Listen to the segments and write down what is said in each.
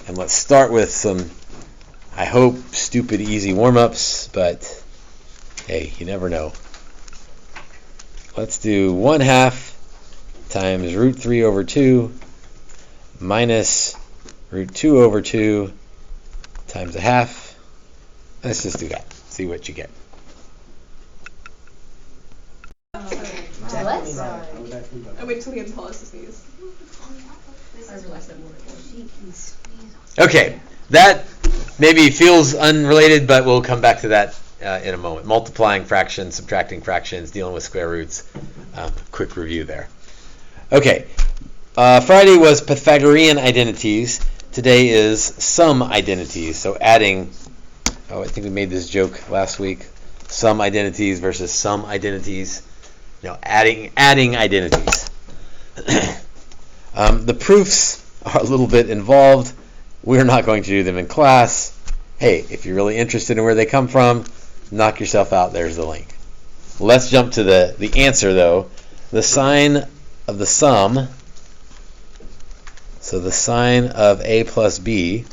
And let's start with some, I hope, stupid easy warm-ups, but hey, you never know. Let's do 1/2 times root 3 over 2 minus root 2 over 2 times 1/2. Let's just do that. See what you get. I wait till he can tell us to sneeze. Okay, that maybe feels unrelated, but we'll come back to that in a moment. Multiplying fractions, subtracting fractions, dealing with square roots. Quick review there. Okay, Friday was Pythagorean identities. Today is sum identities. So adding, I think we made this joke last week. Sum identities versus sum identities. Adding identities. The proofs are a little bit involved. We're not going to do them in class. Hey, if you're really interested in where they come from, knock yourself out. There's the link. Let's jump to the answer, though. The sign of the sum, so the sign of a plus b.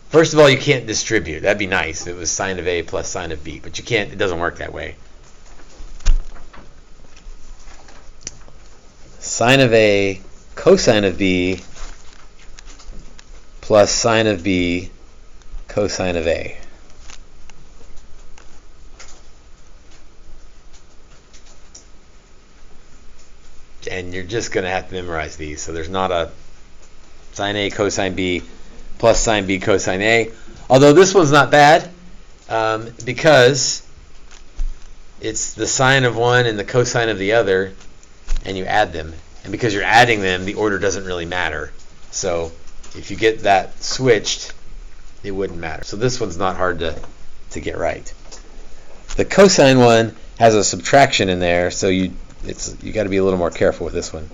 First of all, you can't distribute. That'd be nice if it was sign of a plus sign of b, but you can't. It doesn't work that way. Sine of a cosine of b plus sine of b cosine of a. And you're just going to have to memorize these. So there's not a sine a cosine b plus sine b cosine a. Although this one's not bad because it's the sine of one and the cosine of the other, and you add them. And because you're adding them, the order doesn't really matter. So if you get that switched, it wouldn't matter. So this one's not hard to get right. The cosine one has a subtraction in there, so you got to be a little more careful with this one.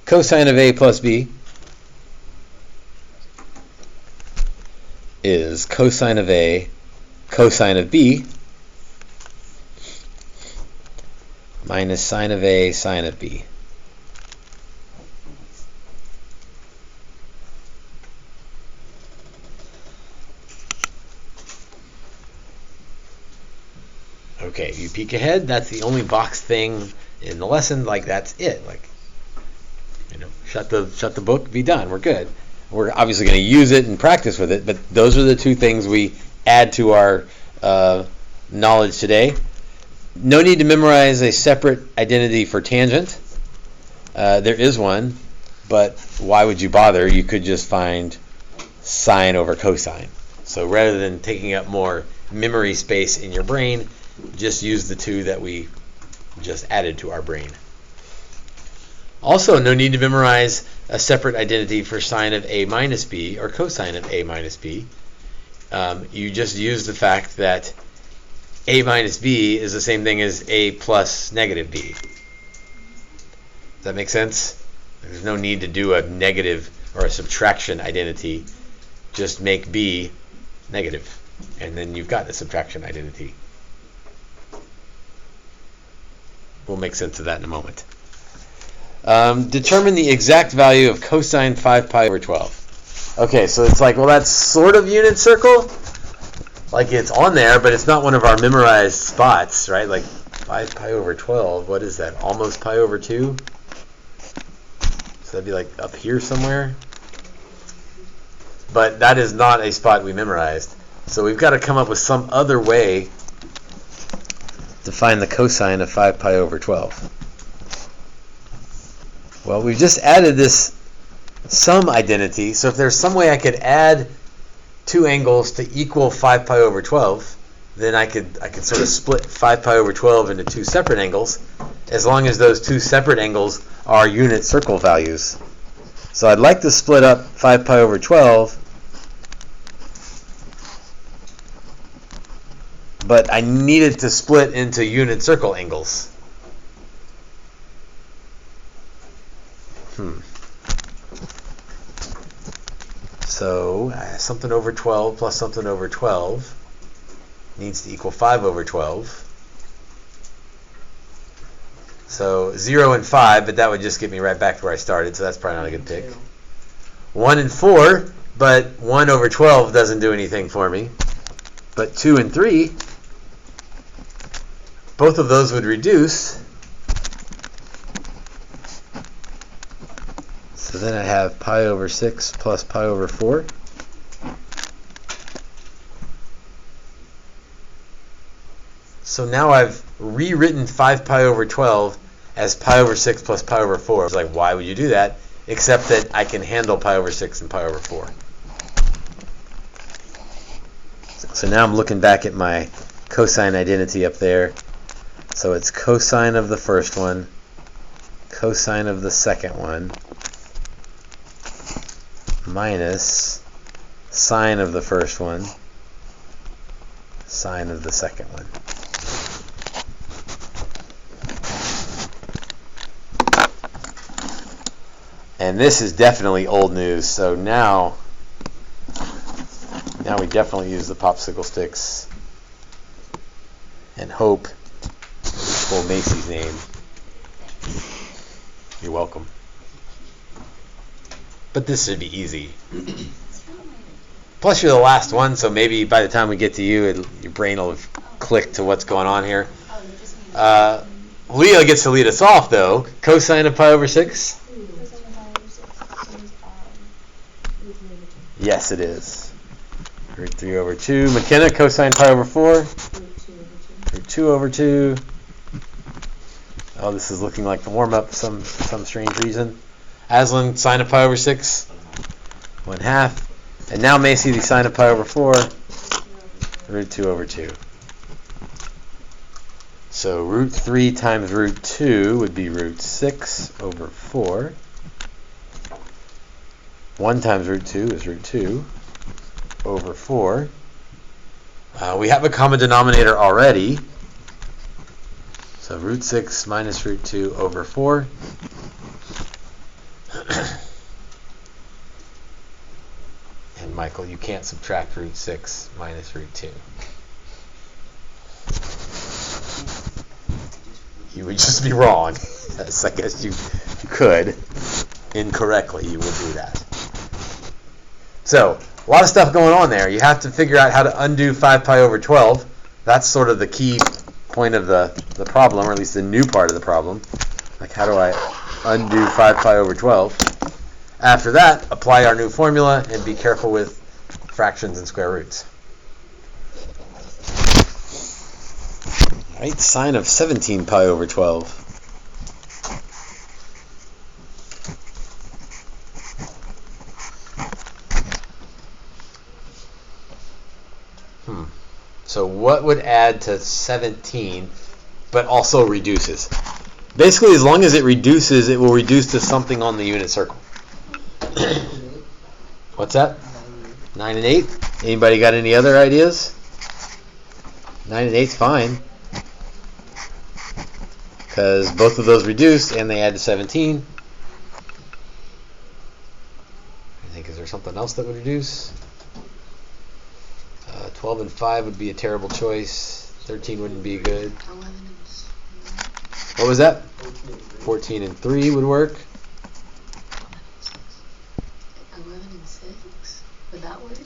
Cosine of a plus b is cosine of a cosine of b minus sine of a sine of b. Okay, you peek ahead, that's the only box thing in the lesson, like that's it. Like, shut the book, be done, we're good. We're obviously going to use it and practice with it, but those are the two things we add to our knowledge today. No need to memorize a separate identity for tangent. There is one, but why would you bother? You could just find sine over cosine. So rather than taking up more memory space in your brain, just use the two that we just added to our brain. Also, no need to memorize a separate identity for sine of a minus b or cosine of a minus b. You just use the fact that a minus b is the same thing as a plus negative b. Does that make sense? There's no need to do a negative or a subtraction identity. Just make b negative, and then you've got the subtraction identity. We'll make sense of that in a moment. Determine the exact value of cosine 5 pi over 12. Okay, so it's like, well, that's sort of unit circle. Like it's on there, but it's not one of our memorized spots, right? Like 5 pi over 12, what is that? Almost pi over 2? So that'd be like up here somewhere. But that is not a spot we memorized. So we've got to come up with some other way to find the cosine of 5 pi over 12. Well, we've just added this sum identity, so if there's some way I could add two angles to equal 5 pi over 12, then I could sort of split 5 pi over 12 into two separate angles, as long as those two separate angles are unit circle values. So I'd like to split up 5 pi over 12, but I needed to split into unit circle angles. So something over 12 plus something over 12 needs to equal 5 over 12. So 0 and 5, but that would just get me right back to where I started, so that's probably not a good pick. 1 and 4, but 1 over 12 doesn't do anything for me. But 2 and 3, both of those would reduce. So then I have pi over 6 plus pi over 4. So now I've rewritten 5 pi over 12 as pi over 6 plus pi over 4. It's like, why would you do that? Except that I can handle pi over 6 and pi over 4. So now I'm looking back at my cosine identity up there. So it's cosine of the first one, cosine of the second one, minus sine of the first one, sine of the second one. And this is definitely old news. So now we definitely use the popsicle sticks and hope full Macy's name. You're welcome. But this should be easy. Plus you're the last one, so maybe by the time we get to you, your brain will have clicked to what's going on here. Leah gets to lead us off, though. Cosine of pi over 6? Yes, it is. Root 3 over 2. McKenna, cosine pi over 4? Root 2 over 2. Oh, this is looking like the warm-up for some strange reason. Aslan, sine of pi over 6? 1/2. And now Macy, the sine of pi over 4? Root 2 over 2. So root 3 times root 2 would be root 6 over 4. 1 times root 2 is root 2 over 4. We have a common denominator already. So root 6 minus root 2 over 4. And Michael, you can't subtract root 6 minus root 2. You would just be wrong. Yes, I guess you could. Incorrectly, you would do that. So, a lot of stuff going on there. You have to figure out how to undo 5 pi over 12. That's sort of the key point of the problem, or at least the new part of the problem. Like, how do I undo 5 pi over 12? After that, apply our new formula and be careful with fractions and square roots. All right, sine of 17 pi over 12. So what would add to 17 but also reduces? Basically, as long as it reduces, it will reduce to something on the unit circle. What's that? 9 and 8? Anybody got any other ideas? 9 and 8's fine. Because both of those reduce and they add to 17. I think, is there something else that would reduce? 12 and 5 would be a terrible choice. 13 wouldn't be good. What was that? 14 and 3 would work. 11 and 6? Would that work?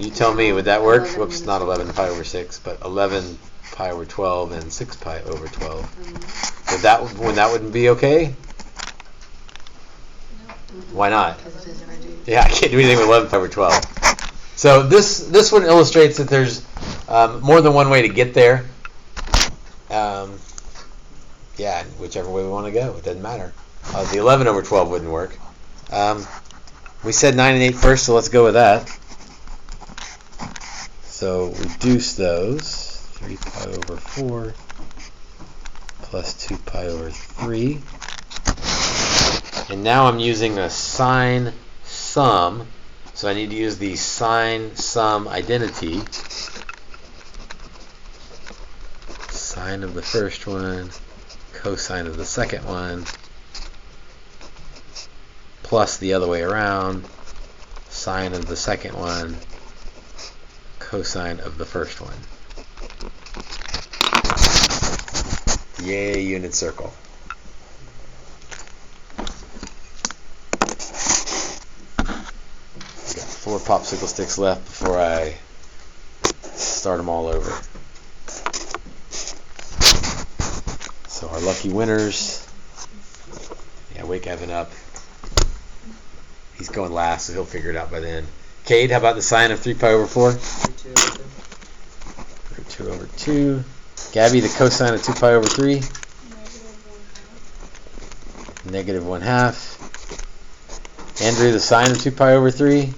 You tell me, would that work? Whoops, not 11 pi over 6, but 11 pi over 12 and 6 pi over 12. Would that wouldn't be okay? Why not? Yeah, I can't do anything with 11 pi over 12. So this one illustrates that there's more than one way to get there. Yeah, whichever way we want to go, it doesn't matter. The 11 over 12 wouldn't work. We said 9 and 8 first, so let's go with that. So reduce those. 3 pi over 4 plus 2 pi over 3. And now I'm using a sine sum, so I need to use the sine sum identity. Sine of the first one, cosine of the second one, plus the other way around, sine of the second one, cosine of the first one. Yay, unit circle. 4 popsicle sticks left before I start them all over. So our lucky winners. Yeah, wake Evan up. He's going last, so he'll figure it out by then. Cade, how about the sine of 3 pi over 4? Root 2 over 2. Gabby, the cosine of 2 pi over 3? Negative 1/2. Andrew, the sine of 2 pi over 3?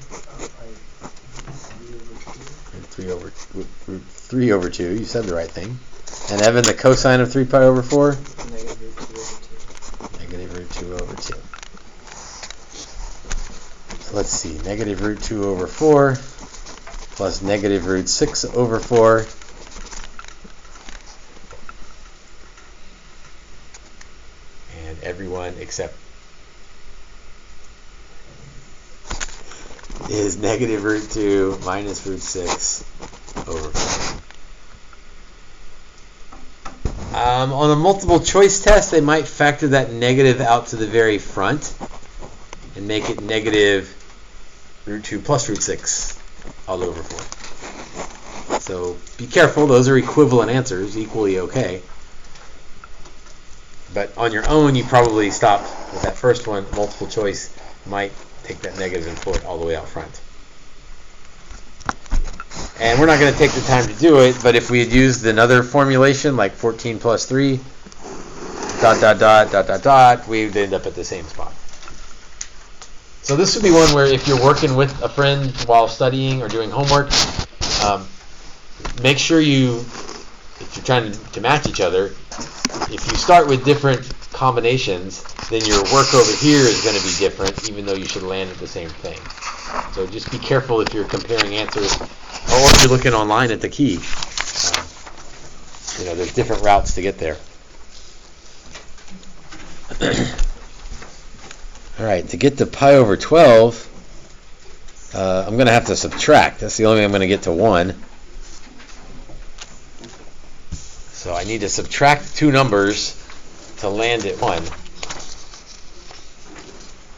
Root 3 over 2. You said the right thing. And Evan, the cosine of 3 pi over 4? Negative root 2 over 2. So let's see. Negative root 2 over 4 plus negative root 6 over 4 and everyone except is negative root 2 minus root 6 over 4. On a multiple choice test, they might factor that negative out to the very front and make it negative root 2 plus root 6 all over 4. So be careful, those are equivalent answers, equally okay. But on your own, you probably stop with that first one. Multiple choice might take that negative and pull it all the way out front. And we're not going to take the time to do it, but if we had used another formulation like 14 plus 3, ... we would end up at the same spot. So this would be one where if you're working with a friend while studying or doing homework, make sure if you're trying to match each other, if you start with different combinations, then your work over here is going to be different, even though you should land at the same thing. So just be careful if you're comparing answers, or if you're looking online at the key. There's different routes to get there. All right, to get to pi over 12, I'm going to have to subtract. That's the only way I'm going to get to 1. So I need to subtract 2 numbers to land at 1. I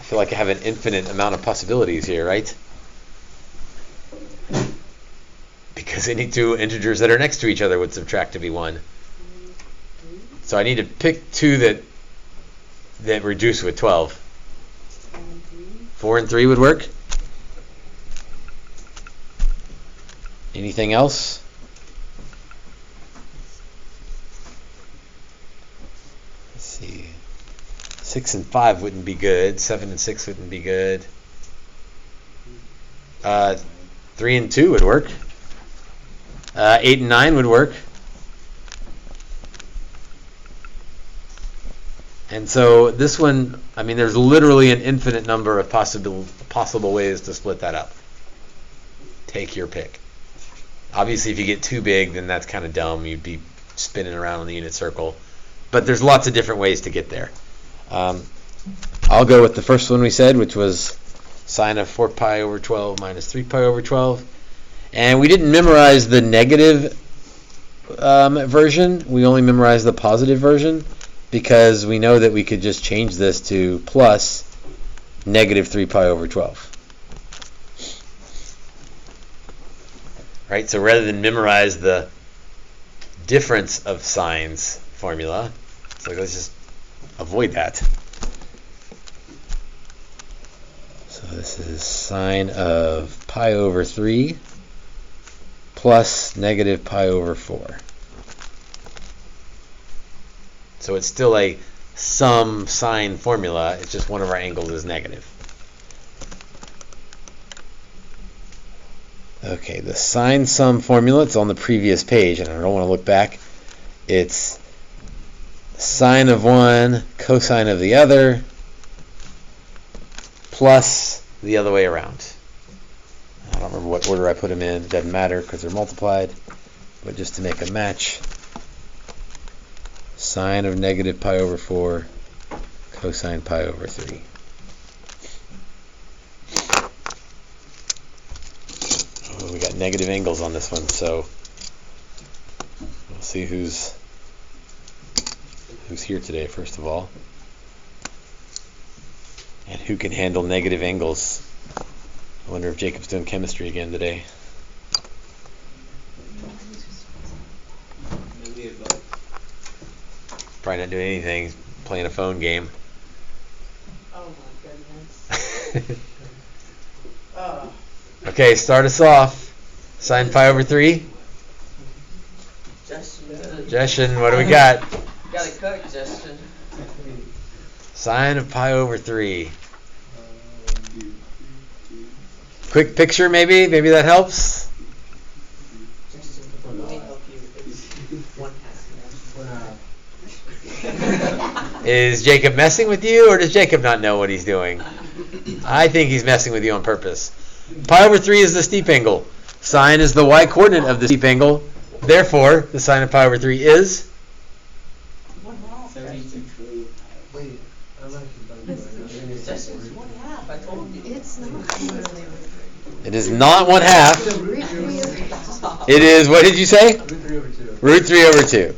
feel like I have an infinite amount of possibilities here, right? Because any 2 integers that are next to each other would subtract to be 1. So I need to pick 2 that reduce with 12. 4 and 3 would work. Anything else? Let's see. 6 and 5 wouldn't be good. 7 and 6 wouldn't be good. 3 and 2 would work. 8 and 9 would work. And so this one, there's literally an infinite number of possible ways to split that up. Take your pick. Obviously, if you get too big, then that's kind of dumb. You'd be spinning around in the unit circle. But there's lots of different ways to get there. I'll go with the first one we said, which was sine of 4 pi over 12 minus 3 pi over 12. And we didn't memorize the negative version. We only memorized the positive version, because we know that we could just change this to plus negative 3 pi over 12. Right, so rather than memorize the difference of signs formula, so let's just avoid that. So this is sine of pi over 3 plus negative pi over 4. So it's still a sum sine formula, it's just one of our angles is negative. Okay, the sine sum formula, it's on the previous page, and I don't want to look back. It's sine of one, cosine of the other, plus the other way around. I don't remember what order I put them in. It doesn't matter because they're multiplied, but just to make a match. Sine of negative pi over 4, cosine pi over 3. Oh, we got negative angles on this one, so we'll see who's here today, first of all, and who can handle negative angles I wonder if Jacob's doing chemistry again today. Probably not doing anything. He's playing a phone game. Oh my goodness. Okay, start us off. Sine pi over 3. Justin, what do we got? Gotta cook, Justin. Sine of pi over 3. Quick picture, maybe? Maybe that helps? Justin, let me help you. It's 1/2. Is Jacob messing with you, or does Jacob not know what he's doing? I think he's messing with you on purpose. Pi over 3 is the steep angle. Sine is the y-coordinate of the steep angle. Therefore, the sine of pi over 3 is? 32. Wait, I like it. Justin's 1/2. I told you. It's not. It is not 1/2. It is, what did you say? Root 3 over 2.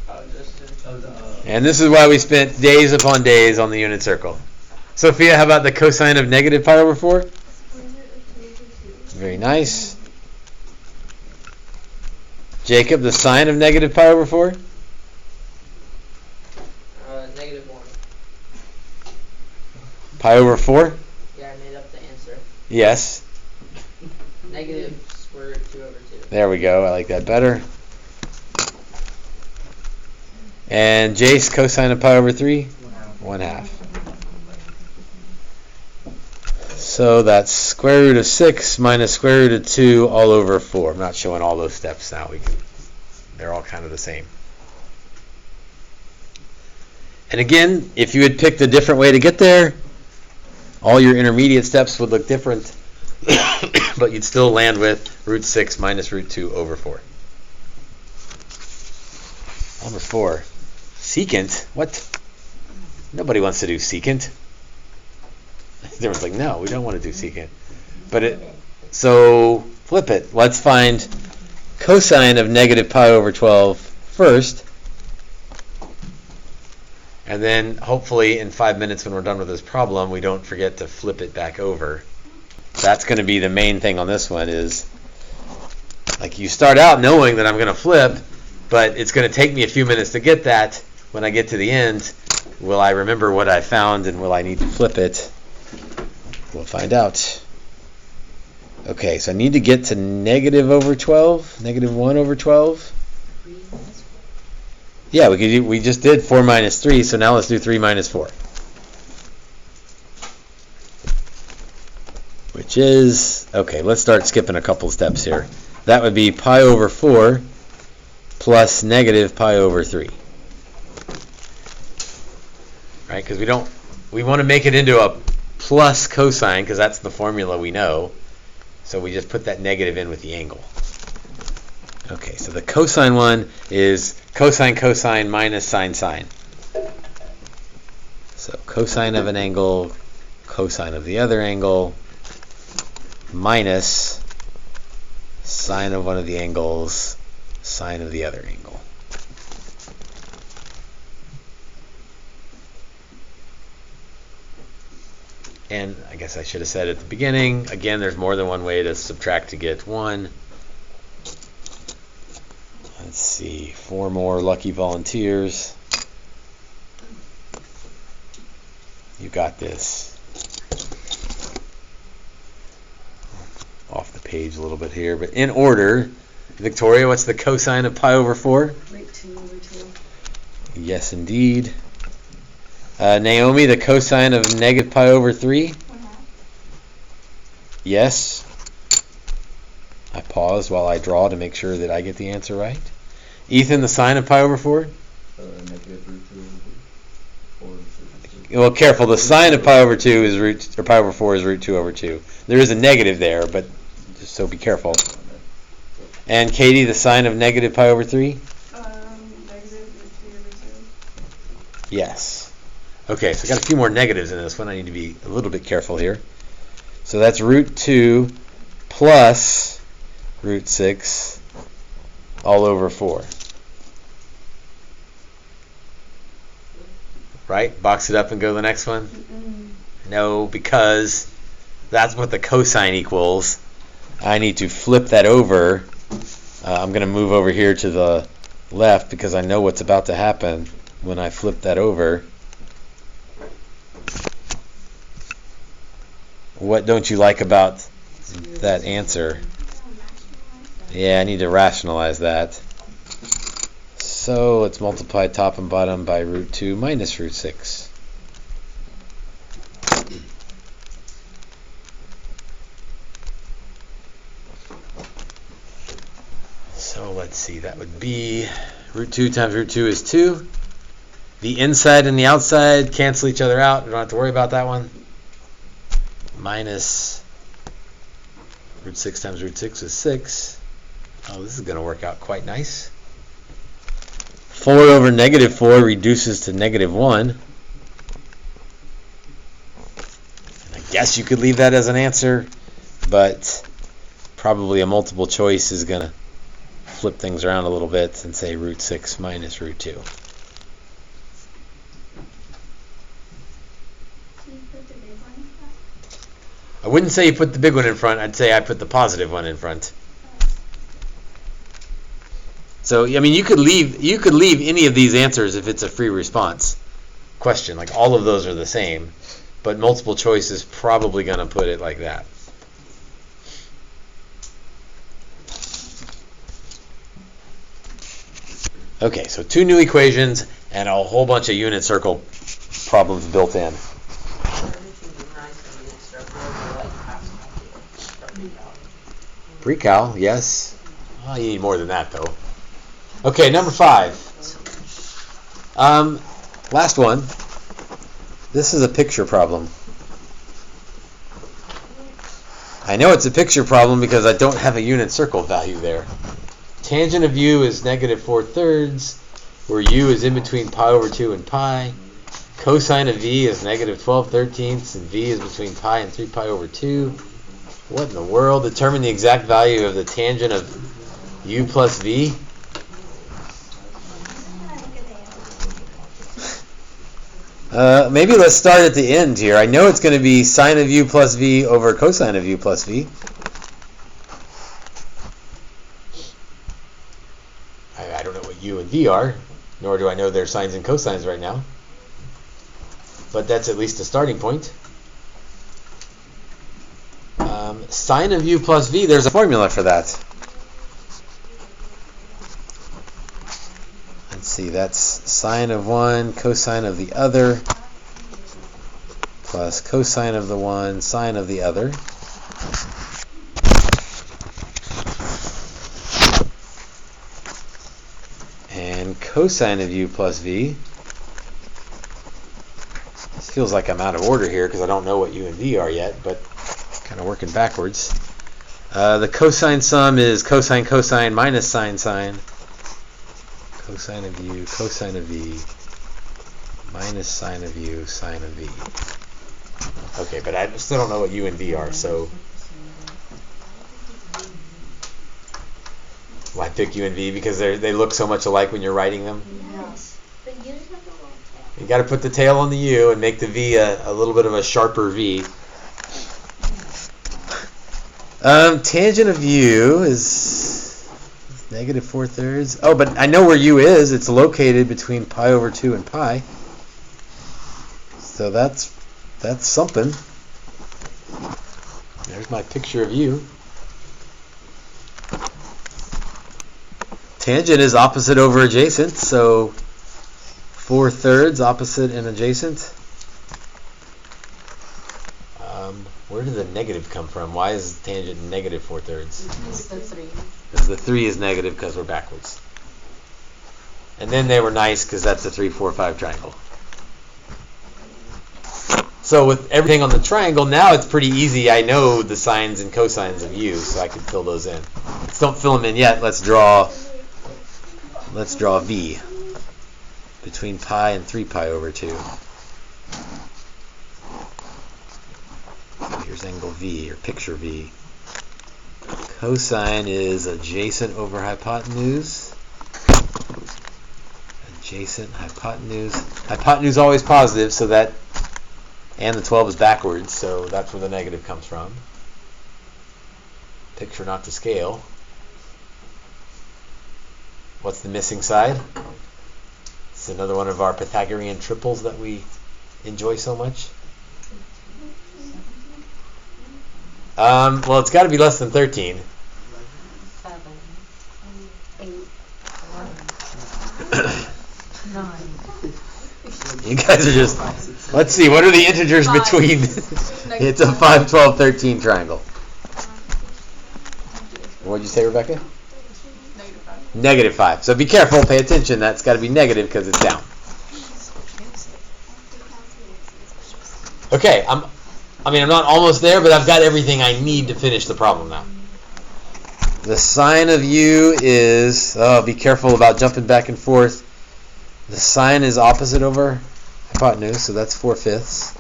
Wow. Justin. And this is why we spent days upon days on the unit circle. Sophia, how about the cosine of negative pi over 4? Very nice. Jacob, the sine of negative pi over 4? -1. Pi over 4? Yeah, I made up the answer. Yes. Negative square root 2 over 2. There we go. I like that better. And Jace, cosine of pi over 3? 1/2. So that's square root of 6 minus square root of 2 all over 4. I'm not showing all those steps now. They're all kind of the same. And again, if you had picked a different way to get there, all your intermediate steps would look different, but you'd still land with root 6 minus root 2 over 4. Number 4. Secant? What? Nobody wants to do secant. Everyone's like, no, we don't want to do secant. So flip it. Let's find cosine of negative pi over 12 first. And then hopefully in 5 minutes when we're done with this problem, we don't forget to flip it back over. That's going to be the main thing on this one is, like, you start out knowing that I'm going to flip, but it's going to take me a few minutes to get that. When I get to the end, will I remember what I found and will I need to flip it? We'll find out. Okay, so I need to get to negative over 12, negative 1 over 12. Yeah, we just did 4 minus 3, so now let's do 3 minus 4. Which is, okay, let's start skipping a couple steps here. That would be pi over 4 plus negative pi over 3. Right, because we want to make it into a plus cosine, because that's the formula we know. So we just put that negative in with the angle. Okay, so the cosine one is cosine minus sine. So cosine of an angle, cosine of the other angle, minus sine of one of the angles, sine of the other angle. And I guess I should have said at the beginning, again, there's more than one way to subtract to get 1. Let's see, 4 more lucky volunteers. You got this. Off the page a little bit here, but in order, Victoria, what's the cosine of pi over 4? Root 2 over 2. Yes, indeed. Naomi, the cosine of negative pi over 3? 1/2. Yes. I pause while I draw to make sure that I get the answer right. Ethan, the sine of pi over 4? Negative root 2 over 2. Well, careful. The sine of pi over 2 is pi over 4 is root 2 over 2. There is a negative there, but just so be careful. And Katie, the sine of negative pi over 3? Negative root 3 over 2. Yes. Okay, so I got a few more negatives in this one. I need to be a little bit careful here. So that's root 2 plus root 6 all over 4. Right? Box it up and go to the next one? Mm-mm. No, because That's what the cosine equals. I need to flip that over. I'm going to move over here to the left because I know what's about to happen when I flip that over. What don't you like about that answer? Yeah, I need to rationalize that. So let's multiply top and bottom by root 2 minus root 6. So let's see, that would be root 2 times root 2 is 2. The inside and the outside cancel each other out. We don't have to worry about that one. Minus root 6 times root 6 is 6. Oh, this is going to work out quite nice. 4 over negative 4 reduces to negative 1. And I guess you could leave that as an answer, but probably a multiple choice is going to flip things around a little bit and say root 6 minus root 2. So you put the big one in front? I wouldn't say you put the big one in front. I'd say I put the positive one in front. So, I mean, you could leave any of these answers if it's a free response question. Like, all of those are the same. But multiple choice is probably going to put it like that. Okay, so 2 new equations and a whole bunch of unit circle problems built in. PreCal, yes. Oh, you need more than that, though. Okay, number 5. Last one. This is a picture problem. I know it's a picture problem because I don't have a unit circle value there. Tangent of u is negative 4/3, where u is in between pi over 2 and pi. Cosine of v is negative 12/13, and v is between pi and 3 pi over 2. What in the world? Determine the exact value of the tangent of u plus v. Maybe let's start at the end here. I know it's going to be sine of u plus v over cosine of u plus v. I don't know what u and v are, nor do I know their sines and cosines right now. But that's at least a starting point. Sine of u plus v, there's a formula for that. Let's see, that's sine of one, cosine of the other, plus cosine of the one, sine of the other. And cosine of u plus v. This feels like I'm out of order here because I don't know what u and v are yet, but kind of working backwards. The cosine sum is cosine cosine minus sine sine. Cosine of u, cosine of v, minus sine of u, sine of v. Okay, but I still don't know what u and v are, so I pick u and v because they look so much alike when you're writing them. Yes. But you just have a little tail. You got to put the tail on the u and make the v a little bit of a sharper v. Tangent of u is negative 4/3. Oh, but I know where u is. It's located between pi over 2 and pi. So that's something. There's my picture of u. Tangent is opposite over adjacent, so 4/3 opposite and adjacent. Where did the negative come from? Why is tangent negative 4/3? It's the 3. Because the 3 is negative because we're backwards. And then they were nice because that's a 3, 4, 5 triangle. So with everything on the triangle, now it's pretty easy. I know the sines and cosines of u, so I can fill those in. Let's don't fill them in yet. Let's draw v between pi and 3 pi over 2. Here's angle v, or picture v. Cosine is adjacent over hypotenuse. Adjacent hypotenuse. Hypotenuse is always positive, so that And the 12 is backwards, so that's where the negative comes from. Picture not to scale. What's the missing side? It's another one of our Pythagorean triples that we enjoy so much. Well, it's got to be less than 13. 7, 8, 11, 9. You guys are just, let's see, what are the integers Five. between? It's a 5, 12, 13 triangle. What did you say, Rebecca? Negative 5. -5. So be careful, pay attention. That's got to be negative because it's down. Okay, I'm not almost there, but I've got everything I need to finish the problem now. The sine of u is, be careful about jumping back and forth. The sine is opposite over hypotenuse, so that's 4/5.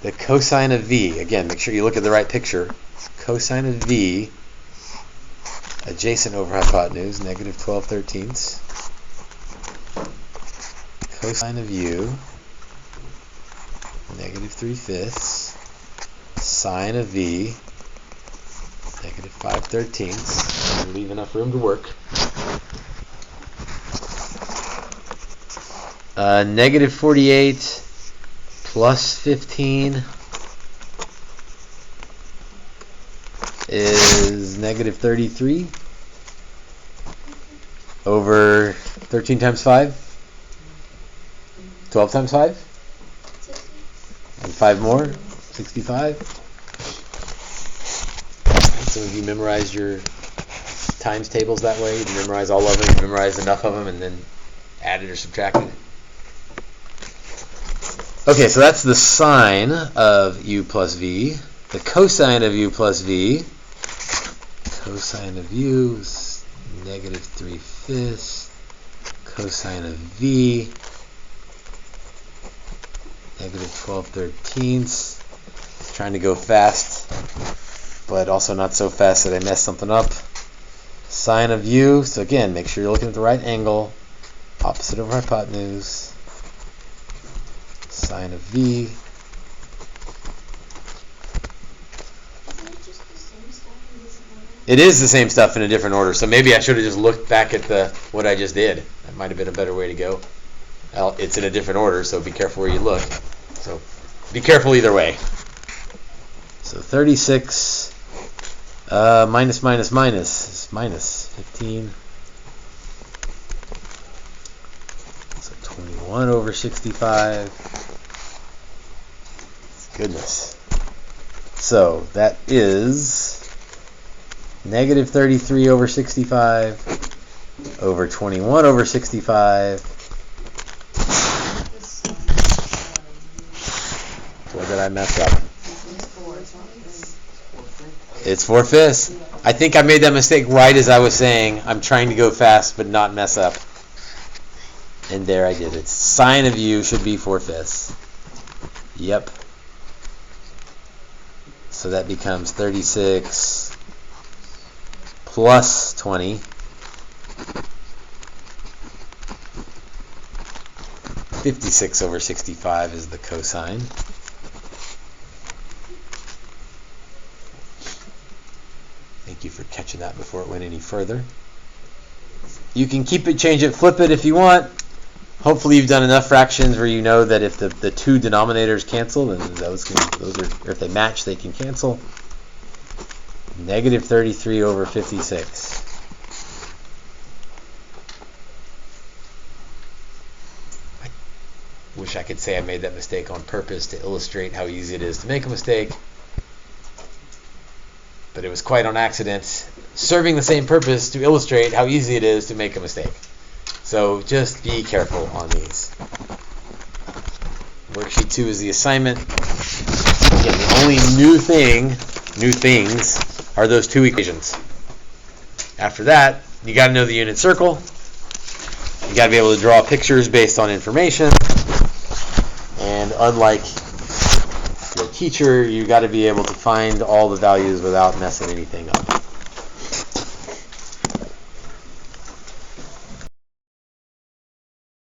The cosine of v, again, make sure you look at the right picture. Cosine of v, adjacent over hypotenuse, -12/13. Cosine of u, -3/5. Sine of v, -5/13. Leave enough room to work. -48 plus 15 is -33 over 13 times 5, 12 times 5, and 5 more, 65. Some of you memorized your times tables that way. You memorize all of them, you memorized enough of them, and then added or subtracted. Okay, so that's the sine of u plus v. The cosine of u plus v. Cosine of u is -3/5. Cosine of v, -12/13. Trying to go fast, but also not so fast that I mess something up. Sine of u, so again, make sure you're looking at the right angle. Opposite over hypotenuse. Sine of v. Isn't it just the same stuff in different order? It is the same stuff in a different order, so maybe I should have just looked back at what I just did. That might have been a better way to go. Well, it's in a different order, so be careful where you look. So be careful either way. So 36 minus is minus 15. So 21 over 65. Goodness. So that is -33 over 65 over 21 over 65. What did I mess up? It's 4/5. I think I made that mistake right as I was saying I'm trying to go fast but not mess up. And there I did it. Sine of u should be 4/5. Yep. So that becomes 36 plus 20. 56 over 65 is the cosine. Thank you for catching that before it went any further. You can keep it, change it, flip it if you want. Hopefully you've done enough fractions where you know that if the two denominators cancel, then those are, or if they match, they can cancel. -33 over 56. I wish I could say I made that mistake on purpose to illustrate how easy it is to make a mistake, but it was quite on accident, serving the same purpose to illustrate how easy it is to make a mistake. So just be careful on these. Worksheet 2 is the assignment. Again, the only new things are those two equations. After that, you got to know the unit circle. You got to be able to draw pictures based on information. And unlike your teacher, you got to be able to find all the values without messing anything up.